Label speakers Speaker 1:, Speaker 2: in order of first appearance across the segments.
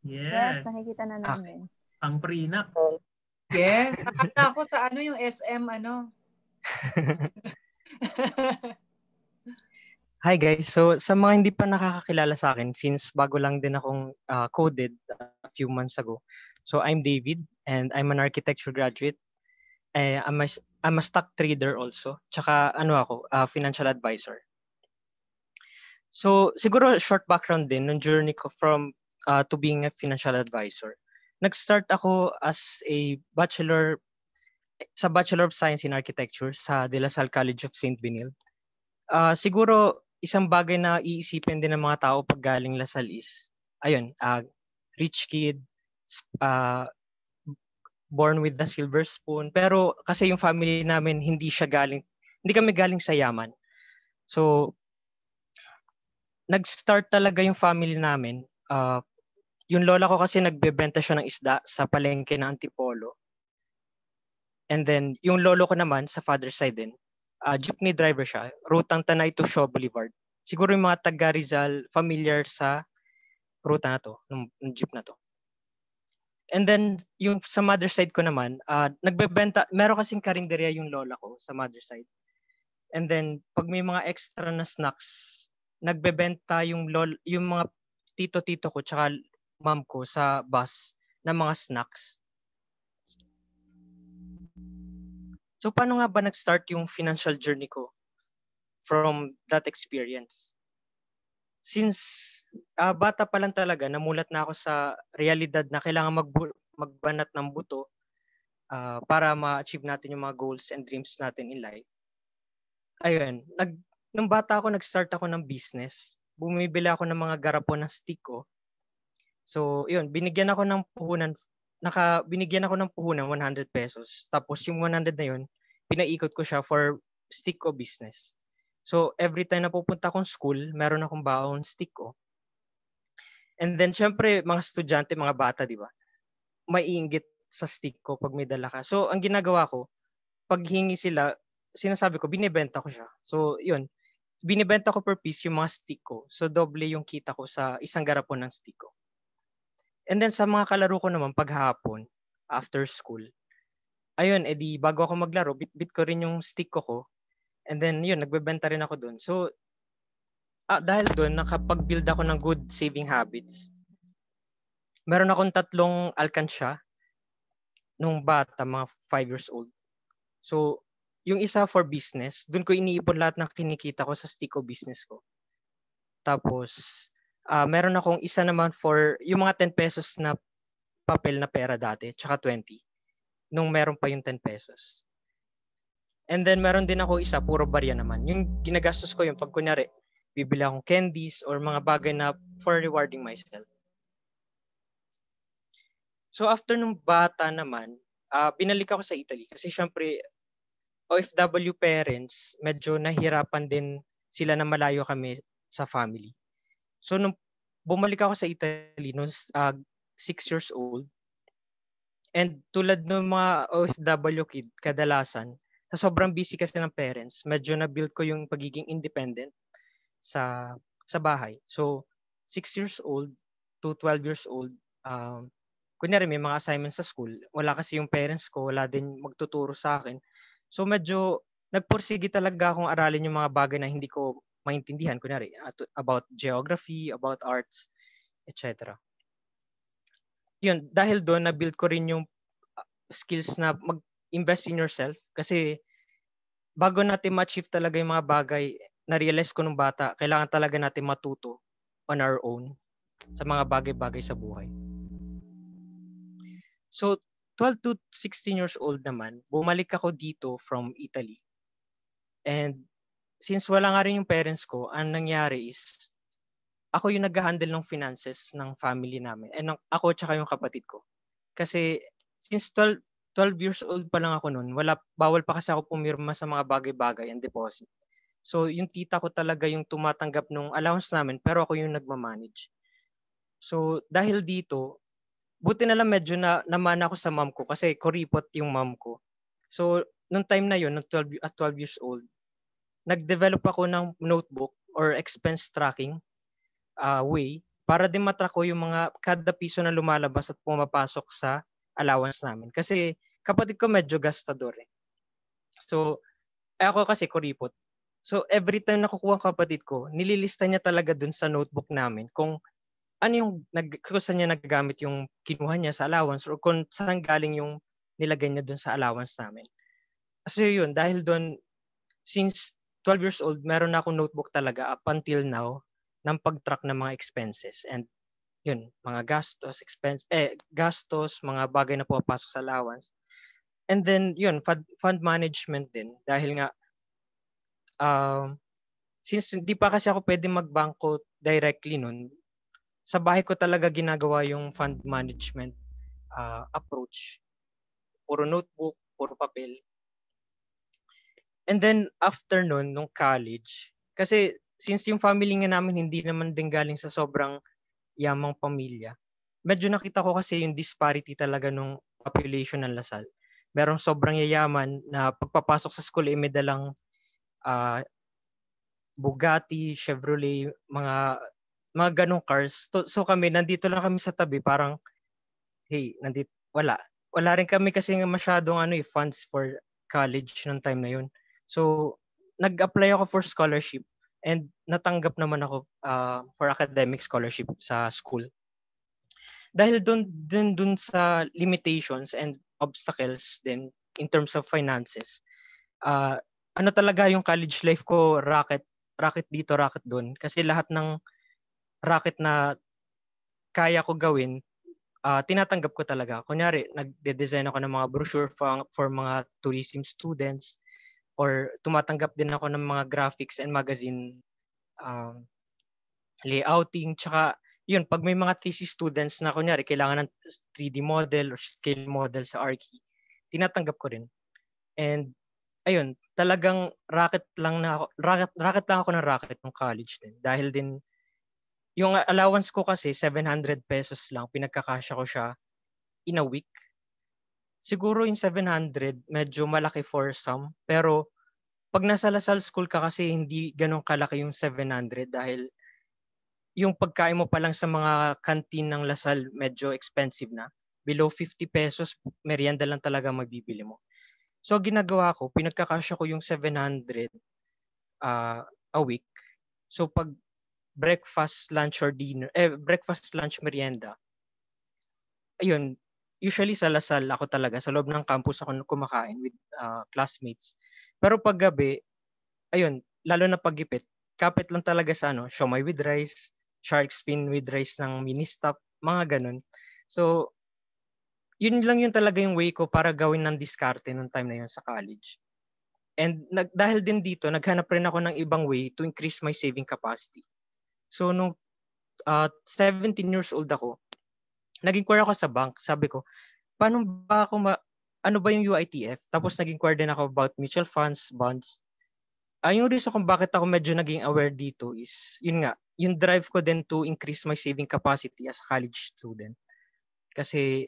Speaker 1: Yes,
Speaker 2: Yes.
Speaker 1: nakikita na namin.
Speaker 2: Pang prenup.
Speaker 3: Yes. Nakita ako sa yung SM
Speaker 4: Hi guys. So sa mga hindi pa nakakakilala sa akin, since bago lang din akong coded a few months ago. So I'm David and I'm an architecture graduate. I'm a stock trader also. Tsaka financial advisor. So siguro short background din nung journey ko from to being a financial advisor. Nag-start ako as a Bachelor of Science in Architecture sa De La Salle College of St. Benilde. Siguro isang bagay na iisipin din ng mga tao pag galing Lasal is, rich kid, born with the silver spoon. Pero kasi yung family namin, hindi kami galing sa yaman. So, nag-start talaga yung family namin. Yung lola ko kasi nagbebenta siya ng isda sa palengke ng Antipolo. And then, yung lolo ko naman, sa father side din, jeepney driver siya, rutang Tanay to Shaw Boulevard. Siguro yung mga taga Rizal familiar sa ruta na to, ng jeep na to. And then, yung sa mother side ko naman, nagbebenta, meron kasing karinderya yung lola ko sa mother side. And then, pag may mga extra na snacks, nagbebenta yung mga tito-tito ko tsaka mom ko sa bus ng mga snacks. So, paano nga ba nag-start yung financial journey ko from that experience? Since bata pa lang talaga, namulat na ako sa realidad na kailangan magbanat ng buto para ma-achieve natin yung mga goals and dreams natin in life. Ayun, nung bata ako, nag-start ako ng business. Bumibili ako ng mga garapon ng stick ko. So, yun, binigyan ako ng puhunan 100 pesos. Tapos yung 100 na yun, pinaikot ko siya for stick ko business. So, every time na pupunta akong school, meron akong baon stick ko. And then, syempre, mga estudyante, mga bata, di ba? Maiinggit sa stick ko pag may dala ka. So, ang ginagawa ko, pag hingi sila, sinasabi ko, binibenta ko siya. So, yun, binibenta ko per piece yung mga stick ko. So, doble yung kita ko sa isang garapon ng stick ko. And then sa mga kalaro ko naman paghapon, after school, ayun, edi bago ako maglaro, bit ko rin yung stick ko. And then yun, nagbebenta rin ako doon. So, dahil doon, nakapag-build ako ng good saving habits. Meron akong 3 alkansya nung bata, mga 5 years old. So, yung isa for business, doon ko iniipon lahat ng kinikita ko sa stick ko business ko. Tapos, meron akong isa naman for yung mga 10 pesos na papel na pera dati, tsaka 20, nung meron pa yung 10 pesos. And then meron din ako isa, puro barya naman. Yung ginagastos ko yung pag kunyari, bibili akong candies or mga bagay na for rewarding myself. So after nung bata naman, binalik ako sa Italy. Kasi syempre, OFW parents, medyo nahirapan din sila na malayo kami sa family. So nung bumalik ako sa Italy, nung 6 years old, and tulad ng mga OFW kid, kadalasan, sa sobrang busy kasi ng parents, medyo na-build ko yung pagiging independent sa bahay. So, 6 years old to 12 years old, kunyari may mga assignments sa school, wala kasi yung parents ko, wala din magtuturo sa akin. So, medyo nagpursige talaga akong aralin yung mga bagay na hindi ko maintindihan, kunyari about geography, about arts, etc. Yun, dahil doon, na-build ko rin yung skills na mag-invest in yourself. Kasi bago natin ma-achieve talaga yung mga bagay, na-realize ko nung bata, kailangan talaga natin matuto on our own sa mga bagay-bagay sa buhay. So, 12 to 16 years old naman, bumalik ako dito from Italy. And since wala nga rin yung parents ko, ang nangyari is, ako yung nag-handle ng finances ng family namin. And ako tsaka yung kapatid ko. Kasi since 12 years old pa lang ako noon, bawal pa kasi ako pumirma sa mga bagay-bagay and deposit. So yung tita ko talaga yung tumatanggap ng allowance namin, pero ako yung nagmamanage. So dahil dito, buti na lang medyo naman ako sa mom ko kasi kuripot yung mom ko. So nung time na yun, at 12 years old, nag-develop ako ng notebook or expense tracking way para din matrack ko yung mga kada piso na lumalabas at pumapasok sa allowance namin. Kasi kapatid ko medyo gastador eh. So, ako kasi kuripot. So, every time nakukuha ang kapatid ko, nililista niya talaga dun sa notebook namin kung ano yung kung saan niya nagagamit yung kinuha niya sa allowance or kung saan galing yung nilagay niya dun sa allowance namin. So, yun, dahil dun, since 12 years old, meron na akong notebook talaga up until now ng pag-track ng mga expenses. And yun, mga gastos, mga bagay na pumapasok sa allowance. And then, yun, fund management din. Dahil nga, since hindi pa kasi ako pwede magbangko directly nun, sa bahay ko talaga ginagawa yung fund management approach. Puro notebook, puro papel. And then, after nun, nung college, kasi since yung family nga namin hindi naman din galing sa sobrang yamang pamilya, medyo nakita ko kasi yung disparity talaga nung population ng Lasal. Merong sobrang yayaman na pagpapasok sa school ay may dalang Bugatti, Chevrolet, mga ganong cars. So kami, nandito lang kami sa tabi, parang, hey, nandito, wala. Wala rin kami kasi masyadong funds for college nung time na yun. So, nag-apply ako for scholarship and natanggap naman ako for academic scholarship sa school. Dahil dun sa limitations and obstacles din in terms of finances, ano talaga yung college life ko, racket dito, racket doon. Kasi lahat ng racket na kaya ko gawin, tinatanggap ko talaga. Kunyari, nagde-design ako ng mga brochure for mga tourism students or tumatanggap din ako ng mga graphics and magazine layouting. Tsaka, yun, pag may mga thesis students na kunyari, kailangan ng 3D model or scale model sa Archie, tinatanggap ko rin. And, ayun, talagang racket lang ako ng racket ng college din. Dahil din, yung allowance ko kasi 700 pesos lang, pinagkakasya ko siya in a week. Siguro yung 700, medyo malaki for some. Pero pag nasa Lasal School ka kasi hindi ganun kalaki yung 700 dahil yung pagkain mo pa lang sa mga canteen ng Lasal medyo expensive na. Below 50 pesos, merienda lang talaga mabibili mo. So ginagawa ko, pinagkakasya ko yung 700 a week. So pag breakfast, lunch, or dinner, breakfast, lunch, merienda, ayun, usually sa Lasal ako talaga, sa loob ng campus ako kumakain with classmates. Pero pag gabi, ayun, lalo na paggipit, kapit lang talaga sa siomai with rice, shark fin with rice ng mini-stop, mga ganun. So, yun lang yun talaga yung way ko para gawin ng diskarte nung time na yun sa college. And dahil din dito, naghanap rin ako ng ibang way to increase my saving capacity. So, nung 17 years old ako, nag-inquire ako sa bank. Sabi ko, paano ba ako ano ba yung UITF? Tapos nag-inquire din ako about mutual funds, bonds. Yung reason kung bakit ako medyo naging aware dito is, yun nga, yung drive ko din to increase my saving capacity as a college student. Kasi,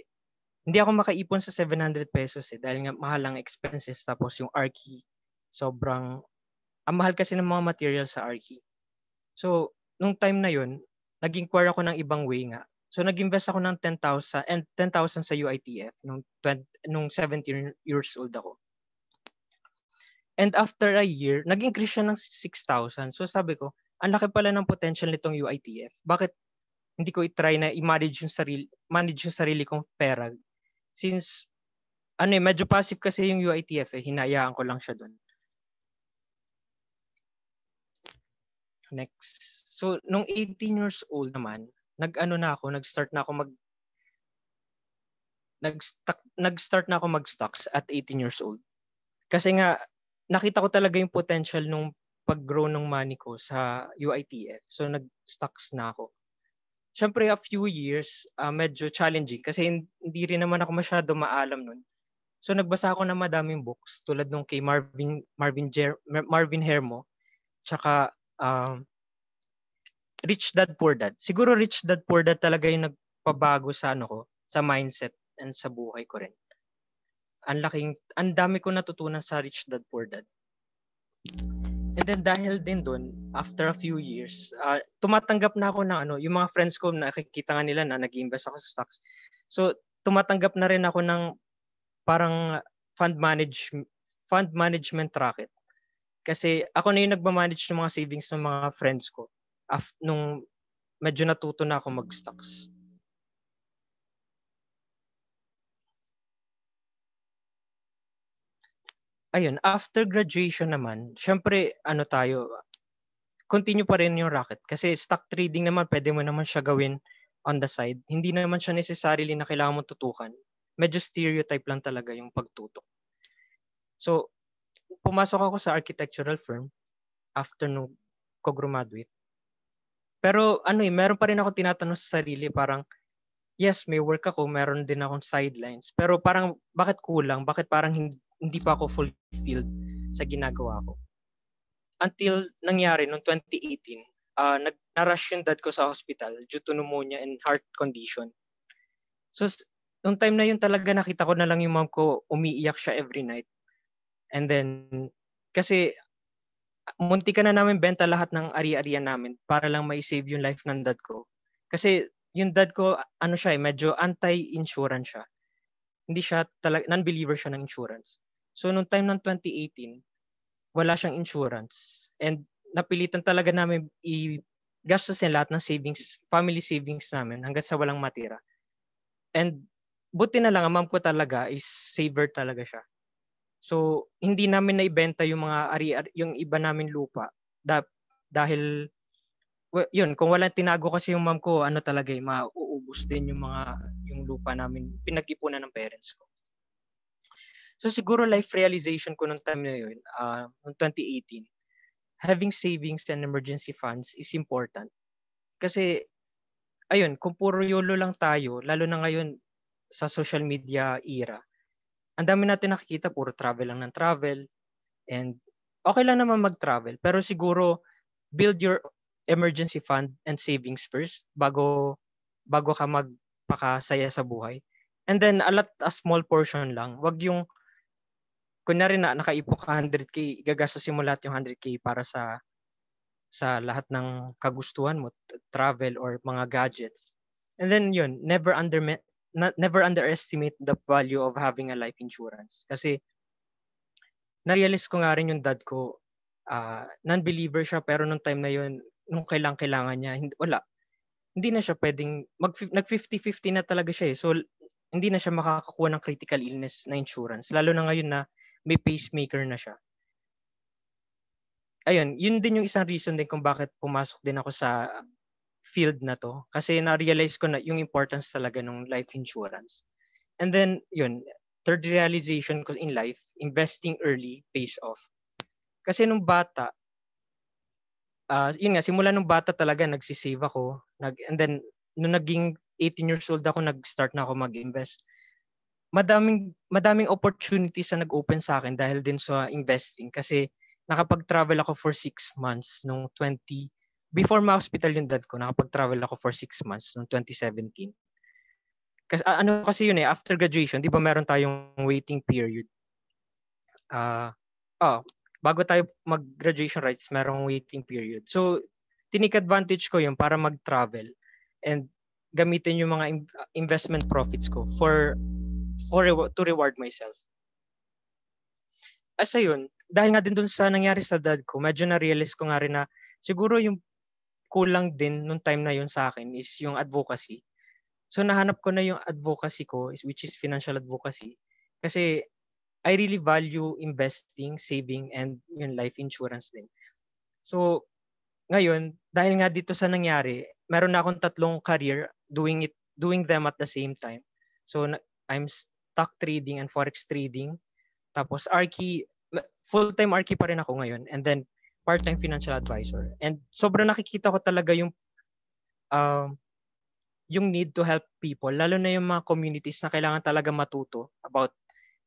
Speaker 4: hindi ako makaipon sa 700 pesos dahil nga mahal ang expenses. Tapos yung Archie, sobrang, ang mahal kasi ng mga material sa Archie. So, nung time na yun, nag-inquire ako ng ibang way nga. So, nag-invest ako ng 10,000 and 10,000 sa UITF nung 17 years old ako. And after a year, nag-increase siya ng 6,000. So, sabi ko, ang laki pala ng potential nitong UITF. Bakit hindi ko i-try na i-manage yung sarili kong pera? Since, medyo passive kasi yung UITF hinayaan ko lang siya doon. Next. So, nung 18 years old naman, nag-start na ako mag-stocks at 18 years old. Kasi nga, nakita ko talaga yung potential nung pag-grow ng money ko sa UITF. So, nag-stocks na ako. Siyempre, a few years, medyo challenging kasi hindi rin naman ako masyado maalam nun. So, nagbasa ako ng madaming books tulad nung kay Marvin Hermo, tsaka Rich Dad Poor Dad. Siguro Rich Dad Poor Dad talaga yung nagpabago sa sa mindset and sa buhay ko rin. Ang dami ko natutunan sa Rich Dad Poor Dad. And then dahil din doon, after a few years, tumatanggap na ako ng yung mga friends ko, nakikita nga nila na nag-invest ako sa stocks. So tumatanggap na rin ako ng parang fund management racket. Kasi ako na yung nagmamanage ng mga savings ng mga friends ko nung medyo natuto na ako mag-stocks. Ayun, after graduation naman, syempre continue pa rin yung racket. Kasi stock trading naman, pwede mo naman siya gawin on the side. Hindi naman siya necessarily na kailangan mo tutukan. Medyo stereotype lang talaga yung pagtutok. So, pumasok ako sa architectural firm after nung ko-graduate. Pero meron pa rin ako tinatanong sa sarili, parang yes, may work ako, meron din akong sidelines. Pero parang bakit kulang? Bakit parang hindi pa ako fulfilled sa ginagawa ko? Until nangyari noong 2018, na-rush yung dad ko sa hospital due to pneumonia and heart condition. So, nung time na yun talaga nakita ko na lang yung mom ko, umiiyak siya every night. And then, kasi munti ka na namin benta lahat ng ari-arian namin para lang mai-save yung life ng dad ko. Kasi yung dad ko, medyo anti-insurance siya. Hindi siya non-believer siya ng insurance. So, nung time ng 2018, wala siyang insurance. And napilitan talaga namin i-gastusin lahat ng family savings namin hanggang sa walang matira. And buti na lang, ang mom ko talaga is saver talaga siya. So, hindi namin naibenta yung mga yung iba namin lupa dahil yun, kung walang tinago kasi yung mom ko, talaga mauubos din yung lupa namin pinag-ipunan ng parents ko. So siguro life realization ko nung time na yun, noong 2018, having savings and emergency funds is important. Kasi ayun, kung puro YOLO lang tayo, lalo na ngayon sa social media era, ang dami natin nakikita, puro travel lang ng travel. And okay lang naman mag-travel. Pero siguro, build your emergency fund and savings first bago ka magpakasaya sa buhay. And then, a small portion lang. Wag yung, kunyari na nakaipok ka 100K, gagastasin mo lahat yung 100K para sa lahat ng kagustuhan mo, travel or mga gadgets. And then yun, never underestimate the value of having a life insurance. Kasi na-realize ko nga rin yung dad ko, non-believer siya, pero nung time na yun, nung kailangan niya, hindi na siya pwedeng, nag-50-50 na talaga siya eh. So, hindi na siya makakakuha ng critical illness na insurance. Lalo na ngayon na may pacemaker na siya. Ayun, yun din yung isang reason din kung bakit pumasok din ako sa field na to. Kasi na-realize ko na yung importance talaga ng life insurance. And then, yun, third realization ko in life, investing early pays off. Kasi nung bata, yun nga, simula nung bata talaga nagsisave ako. And then, nung naging 18 years old ako, nag-start na ako mag-invest. Madaming opportunities na nag-open sa akin dahil din sa investing. Kasi nakapag-travel ako for 6 months nung before ma-hospital yung dad ko, nakapag-travel ako for 6 months nung 2017. Kasi yun after graduation, di ba meron tayong waiting period? Bago tayo mag-graduation rights, merong waiting period. So, tinik advantage ko yun para mag-travel and gamitin yung mga investment profits ko to reward myself. As ayun, dahil nga din dun sa nangyari sa dad ko, medyo na-realize ko nga rin na siguro yung kulang din nung time na yun sa akin is yung advocacy. So nahanap ko na yung advocacy ko, which is financial advocacy. Kasi I really value investing, saving, and yung life insurance din. So ngayon, dahil nga dito sa nangyari, meron na akong 3 career doing them at the same time. So I'm stock trading and forex trading. Tapos full-time Archie pa rin ako ngayon. And then part-time financial advisor. And sobrang nakikita ko talaga yung need to help people, lalo na yung mga communities na kailangan talaga matuto about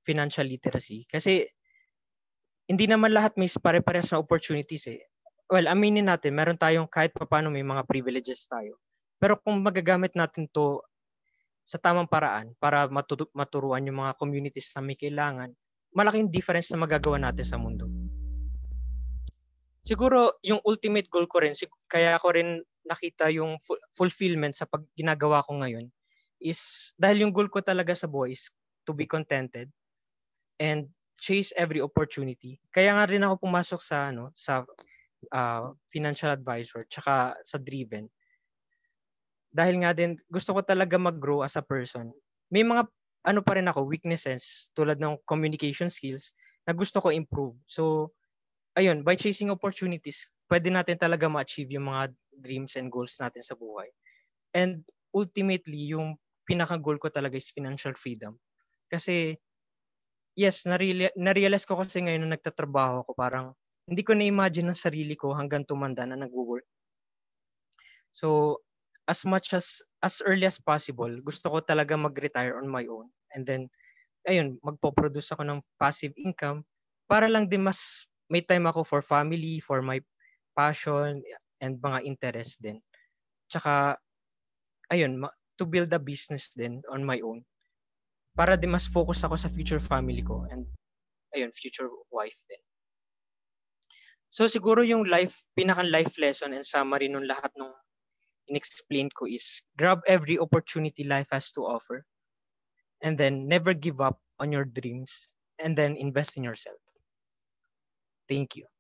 Speaker 4: financial literacy. Kasi hindi naman lahat may pare-parehas na opportunities eh. Well, aminin natin, meron tayong kahit papaano may mga privileges tayo. Pero kung magagamit natin to sa tamang paraan para maturuan yung mga communities na may kailangan, malaking difference na magagawa natin sa mundo. Siguro yung ultimate goal ko rin, kaya ko rin nakita yung fulfillment sa ginagawa ko ngayon is dahil yung goal ko talaga sa buhay is to be contented and chase every opportunity. Kaya nga rin ako pumasok sa financial advisor tsaka sa Driven. Dahil nga din gusto ko talaga mag-grow as a person. May mga pa rin ako weaknesses tulad ng communication skills na gusto ko improve. So ayun, by chasing opportunities, pwede natin talaga ma-achieve yung mga dreams and goals natin sa buhay. And ultimately, yung pinaka-goal ko talaga is financial freedom. Kasi, yes, na-realize ko kasi ngayon na nagtatrabaho ko, parang hindi ko na-imagine ang sarili ko hanggang tumanda na nag-work. So, as much as early as possible, gusto ko talaga mag-retire on my own. And then, ayun, magpo-produce ako ng passive income para lang din mas may time ako for family, for my passion, and mga interest din. Tsaka, ayun, to build a business din on my own para din mas focus ako sa future family ko and, ayun, future wife din. So, siguro yung pinaka-life lesson and summary nung lahat nung in-explain ko is grab every opportunity life has to offer and then never give up on your dreams and then invest in yourself. Thank you.